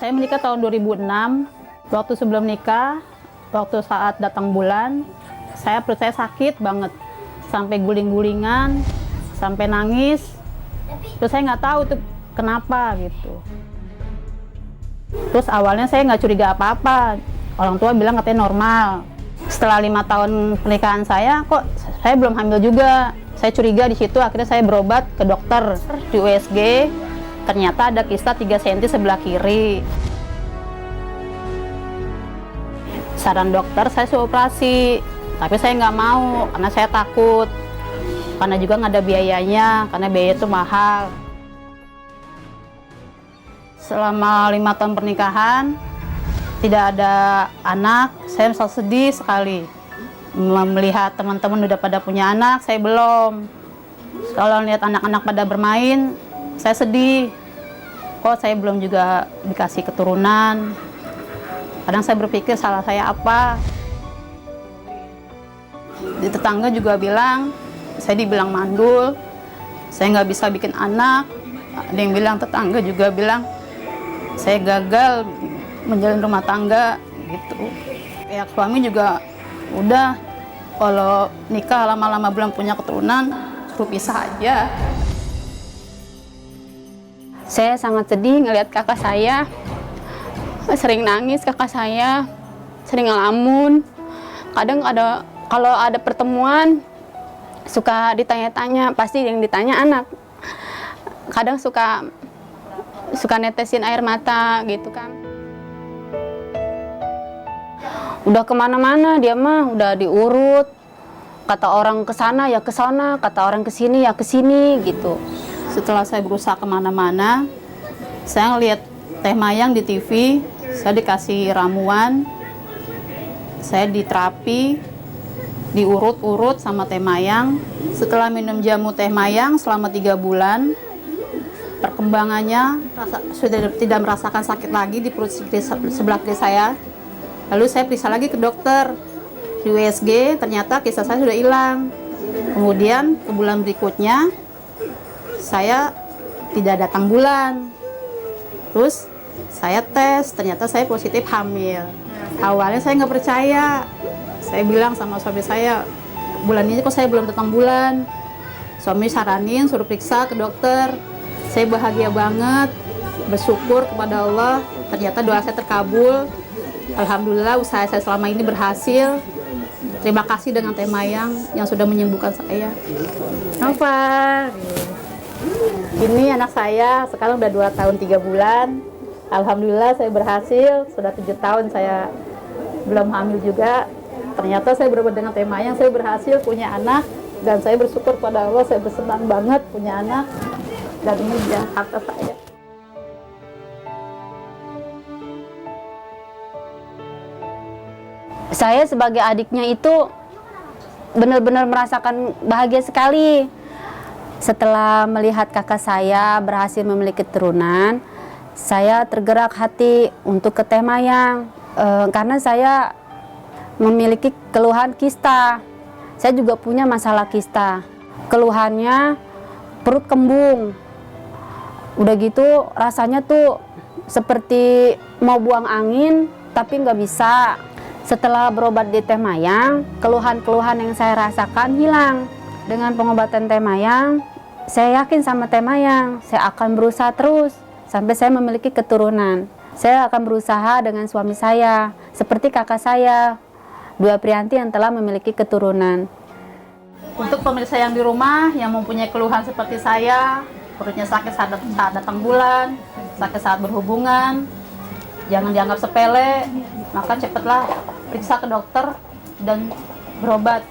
Saya menikah tahun 2006. Waktu sebelum nikah, waktu saat datang bulan, perut saya sakit banget. Sampai guling-gulingan, sampai nangis. Terus saya nggak tahu itu kenapa gitu. Terus awalnya saya nggak curiga apa-apa. Orang tua bilang katanya normal. Setelah 5 tahun pernikahan saya, kok saya belum hamil juga. Saya curiga di situ, akhirnya saya berobat ke dokter di USG. Ternyata ada kista 3 cm sebelah kiri. Saran dokter saya suruh operasi, tapi saya nggak mau karena saya takut. Karena juga nggak ada biayanya, karena biaya itu mahal. Selama 5 tahun pernikahan, tidak ada anak, saya merasa sedih sekali. Melihat teman-teman udah pada punya anak, saya belum. Kalau lihat anak-anak pada bermain, saya sedih. Kok saya belum juga dikasih keturunan. Kadang saya berpikir salah saya apa. Di tetangga juga bilang, saya dibilang mandul, saya nggak bisa bikin anak. Ada yang bilang, tetangga juga bilang, saya gagal menjalin rumah tangga gitu. Pihak suami juga udah, kalau nikah lama-lama belum punya keturunan, suruh pisah aja. Saya sangat sedih ngelihat kakak saya sering nangis, kakak saya sering ngelamun. Kadang kalau ada pertemuan suka ditanya-tanya, pasti yang ditanya anak. Kadang suka netesin air mata gitu kan. Udah kemana-mana dia mah udah diurut. Kata orang ke sana ya ke sana, kata orang ke sini ya ke sini gitu. Setelah saya berusaha kemana-mana, saya ngeliat Teh Mayang di TV, saya dikasih ramuan, saya diterapi, diurut-urut sama Teh Mayang. Setelah minum jamu Teh Mayang selama 3 bulan, perkembangannya sudah tidak merasakan sakit lagi di perut sebelah kiri saya. Lalu saya periksa lagi ke dokter di USG, ternyata kista saya sudah hilang. Kemudian ke bulan berikutnya saya tidak datang bulan. Terus saya tes, ternyata saya positif hamil. Awalnya saya nggak percaya. Saya bilang sama suami saya, bulan ini kok saya belum datang bulan. Suami saranin suruh periksa ke dokter. Saya bahagia banget, bersyukur kepada Allah. Ternyata doa saya terkabul. Alhamdulillah usaha saya selama ini berhasil. Terima kasih dengan Teh Mayang yang sudah menyembuhkan saya. Nova, ini anak saya sekarang udah 2 tahun 3 bulan. Alhamdulillah saya berhasil. Sudah 7 tahun saya belum hamil juga. Ternyata saya berobat dengan Teh Mayang, saya berhasil punya anak. Dan saya bersyukur pada Allah, saya bersenang banget punya anak. Dan ini dia harta saya. Saya sebagai adiknya itu benar-benar merasakan bahagia sekali. Setelah melihat kakak saya berhasil memiliki keturunan, saya tergerak hati untuk ke Teh Mayang. Karena saya memiliki keluhan kista. Saya juga punya masalah kista. Keluhannya perut kembung. Udah gitu rasanya tuh seperti mau buang angin tapi nggak bisa. Setelah berobat di Teh Mayang, keluhan-keluhan yang saya rasakan hilang. Dengan pengobatan Teh Mayang, saya yakin sama Teh Mayang, saya akan berusaha terus sampai saya memiliki keturunan. Saya akan berusaha dengan suami saya, seperti kakak saya, Dwi Aprianti yang telah memiliki keturunan. Untuk pemirsa yang di rumah yang mempunyai keluhan seperti saya, perutnya sakit saat datang bulan, sakit saat berhubungan, jangan dianggap sepele, maka cepatlah periksa ke dokter dan berobat.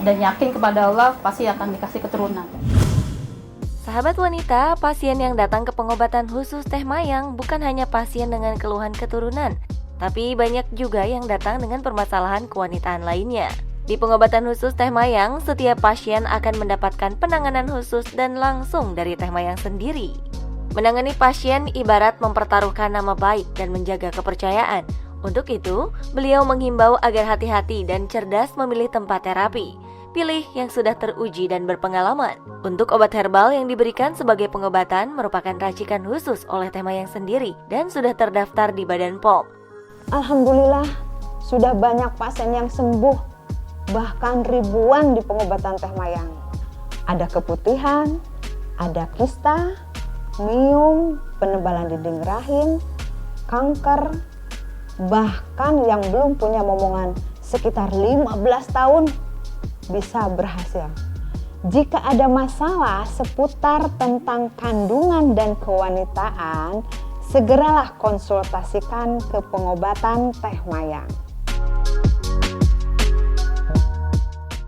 Dan yakin kepada Allah pasti akan dikasih keturunan. Sahabat wanita, pasien yang datang ke pengobatan khusus Teh Mayang bukan hanya pasien dengan keluhan keturunan, tapi banyak juga yang datang dengan permasalahan kewanitaan lainnya. Di pengobatan khusus Teh Mayang, setiap pasien akan mendapatkan penanganan khusus dan langsung dari Teh Mayang sendiri. Menangani pasien ibarat mempertaruhkan nama baik dan menjaga kepercayaan. Untuk itu, beliau menghimbau agar hati-hati dan cerdas memilih tempat terapi. Pilih yang sudah teruji dan berpengalaman. Untuk obat herbal yang diberikan sebagai pengobatan merupakan racikan khusus oleh Teh Mayang sendiri dan sudah terdaftar di Badan POM. Alhamdulillah, sudah banyak pasien yang sembuh, bahkan ribuan di pengobatan Teh Mayang. Ada keputihan, ada kista, miom, penebalan dinding rahim, kanker, bahkan yang belum punya momongan sekitar 15 tahun bisa berhasil. Jika ada masalah seputar tentang kandungan dan kewanitaan, segeralah konsultasikan ke pengobatan Teh Mayang.